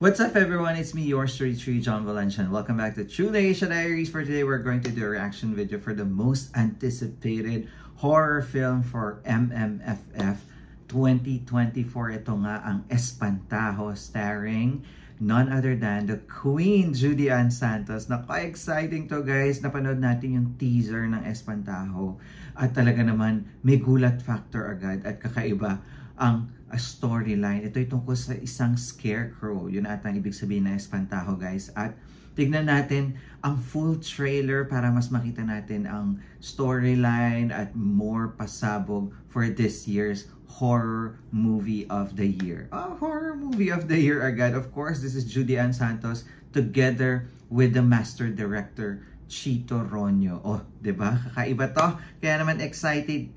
What's up everyone, it's me, yours truly, John Valencia, and welcome back to Truly Asia Diaries. For today, we're going to do a reaction video for the most anticipated horror film for MMFF 2024. Ito nga ang Espantajo, starring none other than the Queen, Judy Ann Santos. Napaka-exciting to guys. Napanood natin yung teaser ng Espantajo at talaga naman may gulat factor agad at kakaiba ang storyline. Ito ay tungkol sa isang scarecrow. Yun ata ang ibig sabihin ng Espantajo guys. At tignan natin ang full trailer para mas makita natin ang storyline at more pasabog for this year's horror movie of the year. Horror movie of the year agad. Of course, this is Judy Ann Santos together with the master director Chito Ronyo. Oh, 'di ba? Kakaiba 'to. Kaya naman excited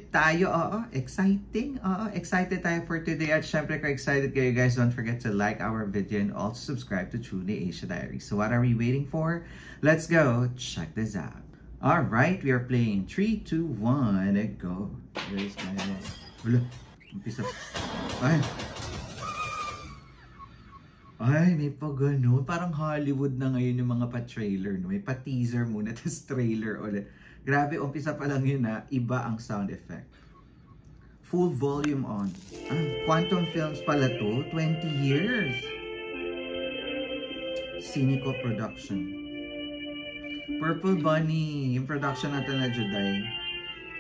tayo. Excited tayo for today. At syempre kung excited kayo guys, don't forget to like our video and also subscribe to Truly Asia Diaries. So what are we waiting for? Let's go check this out. All right, we are playing 3, 2, 1, and go. Here's my wala. Umpisa. Ay, may pa ganun. Parang Hollywood na ngayon yung mga pa-trailer. No? May pa-teaser muna, tapos trailer ulit. Grabe, umpisa pa lang yun ha. Iba ang sound effect. Full volume on. Quantum Films pala to. 20 years. Cynical production. Purple Bunny. Yung production natin na Juday.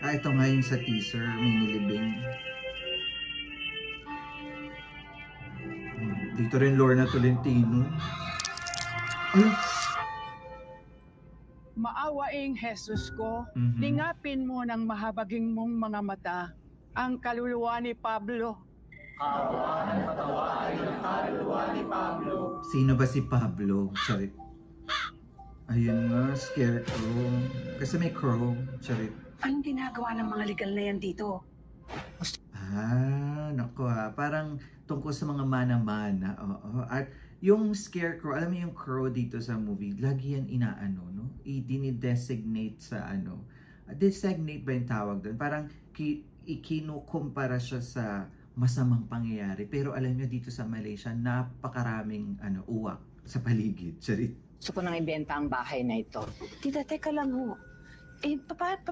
Ito nga yung sa teaser. May nilibing. Dito rin Lorna Tolentino. Ay! Maawaing Jesus ko, lingapin mo ng mahabaging mong mga mata ang kaluluwa ni Pablo. Kaawaan at patawain ang kaluluwa ni Pablo. Sino ba si Pablo? Charit. Ayun nga, scarecrow. Kasi may crow. Charit. Anong ginagawa ng mga legal na yan dito? Naku ha. Parang tungkol sa mga mana-mana. At yung scarecrow, alam mo yung crow dito sa movie, lagi yan inaano, no? I-designate sa ano. Designate ba yung tawag doon? Parang ikinukumpara siya sa masamang pangyayari. Pero alam nyo dito sa Malaysia, napakaraming uwak sa paligid. Charit. Gusto ko nang ibenta ang bahay na ito. Tita, teka lang ho.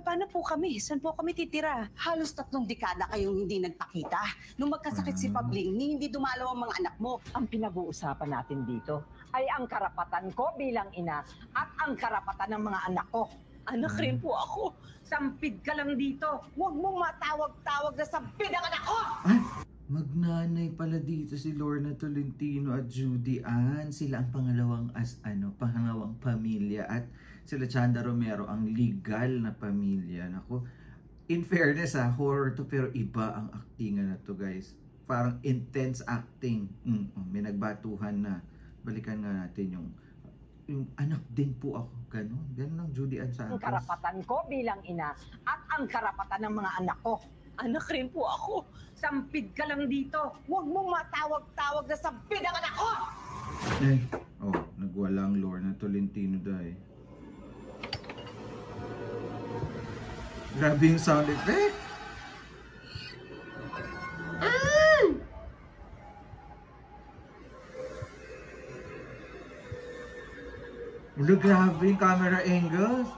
Paano po kami? Saan po kami titira? Halos 3 dekada kayong hindi nagpakita. Nung magkasakit si Pabling, hindi dumalaw ang mga anak mo. Ang pinag-uusapan natin dito ay ang karapatan ko bilang ina at ang karapatan ng mga anak ko. Anak rin po ako. Sampid ka lang dito. Huwag mong matawag-tawag na sampid ang anak ko! Magnanay pala dito si Lorna Tolentino at Judy Ann. Sila ang pangalawang pamilya at sila Chanda Romero ang legal na pamilya. Nako, in fairness horror to pero iba ang actingan na to guys. Parang intense acting. May nagbatuhan na. Balikan nga natin yung anak din po ako. Ganun ang Judy Ann Santos. Ang karapatan ko bilang ina at ang karapatan ng mga anak ko. Anak rin po ako. Sampid ka lang dito. Huwag mong matawag-tawag na sampid ang anak ko! Nagwalang Lorna Tolentino dahil. Grabe yung sound effect. Grabe yung camera angles.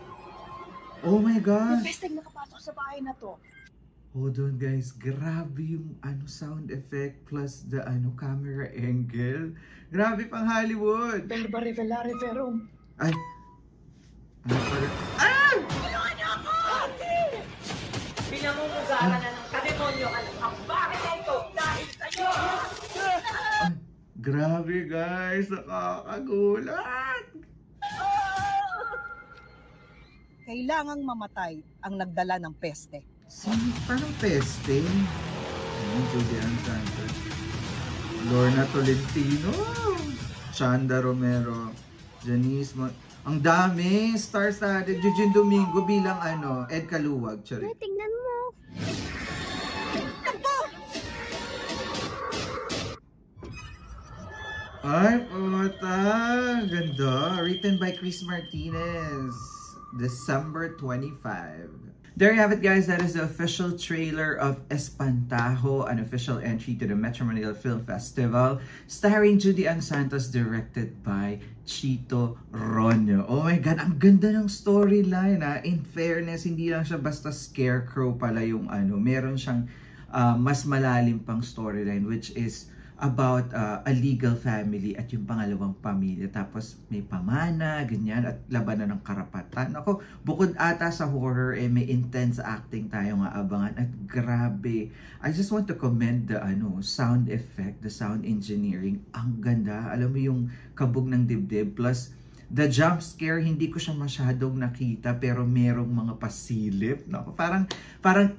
Oh my God. Best nakapasok sa bahay na to. Hold on guys, grabe yung sound effect plus the camera angle. Grabe pang Hollywood. Belba Revelare Verum. Ay. Tulungan niyo ako! Pinamumugaran na ng kademonyo ang bakit na ito dahil sa'yo! Grabe guys, nakakagulat. Kailangang mamatay ang nagdala ng peste. Parang peste? Judy Ann Santos. Lorna Tolentino. Chanda Romero. Janice ang dami. Stars natin. Eugene Domingo bilang Ed Kaluwag. Charit. Tingnan mo. Ay, puta. Ganda. Written by Chris Martinez. December 25. There you have it, guys. That is the official trailer of Espantajo, an official entry to the Metro Manila Film Festival, starring Judy Ann Santos, directed by Chito Ronyo. Oh my God, ang ganda ng storyline, ha. In fairness, hindi lang siya basta scarecrow pala yung ano. Meron siyang mas malalim pang storyline, which is about a legal family at yung pangalawang pamilya. Tapos may pamana, ganyan, at labanan ng karapatan. Ako, bukod ata sa horror, may intense acting tayo nga abangan. At grabe, I just want to commend the sound effect, the sound engineering. Ang ganda. Alam mo yung kabog ng dibdib. Plus, the jump scare, hindi ko siya masyadong nakita, pero merong mga pasilip. No? Parang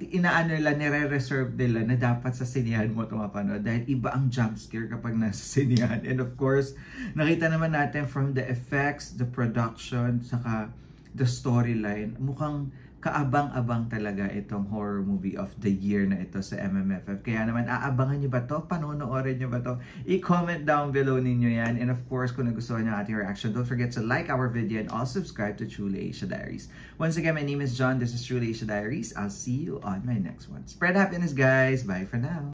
inaano nila, nire-reserve nila na dapat sa sinihan mo ito mapanood. Dahil iba ang jump scare kapag nasa sinihan. And of course, nakita naman natin from the effects, the production, saka the storyline, mukhang kaabang-abang talaga itong horror movie of the year na ito sa MMFF. Kaya naman, aabangan nyo ba to? Panonoorin nyo ba to? I-comment down below ninyo yan. And of course, kung nagustuhan nyo ating reaction, don't forget to like our video and also subscribe to Truly Asia Diaries. Once again, my name is John. This is Truly Asia Diaries. I'll see you on my next one. Spread happiness, guys. Bye for now.